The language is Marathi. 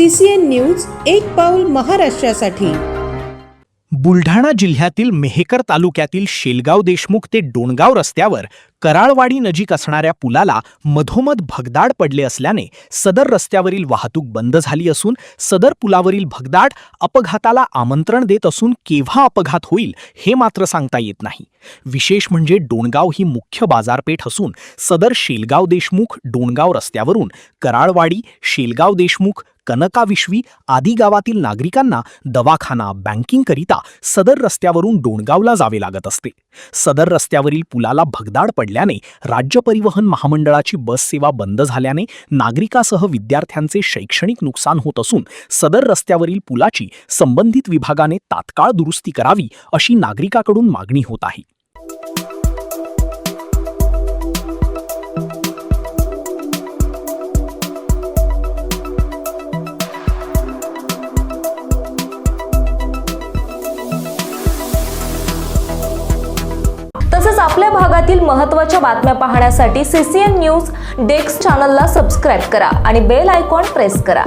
CCN न्यूज एक पाऊल महाराष्ट्रासाठी। बुलढाणा जिल्ह्यातील मेहकर तालुक्यातील शेलगाव देशमुख ते डोणगाव रस्त्यावर कराळवाडी नजीक असणाऱ्या पुलाला मधोमध भगदाड पडले असल्याने सदर रस्त्यावरील वाहतूक बंद झाली असून सदर पुलावरील भगदाड अपघाताला आमंत्रण देत असून केव्हा अपघात होईल हे मात्र सांगता येत नाही। विशेष म्हणजे डोणगाव ही मुख्य बाजारपेठ असून सदर शेलगाव देशमुख डोणगाव रस्त्यावरून कराळवाडी, शेलगाव देशमुख, कनकाविश्वी आदी गावातील नागरिकांना दवाखाना, बँकिंगकरिता सदर रस्त्यावरून डोणगावला जावे लागत असते। सदर रस्त्यावरील पुलाला भगदाड पडल्याने राज्य परिवहन महामंडळाची बस सेवा बंद झाल्याने नागरिकासह विद्यार्थ्यांचे शैक्षणिक नुकसान होत असून सदर रस्त्यावरील पुलाची संबंधित विभागाने तात्काळ दुरुस्ती करावी अशी नागरिकांकडून मागणी होत आहे। तसेच आपल्या भागातील महत्त्वाच्या बातम्या पाहण्यासाठी CCN न्यूज डेस्क चॅनलला सबस्क्राइब करा आणि बेल आयकॉन प्रेस करा।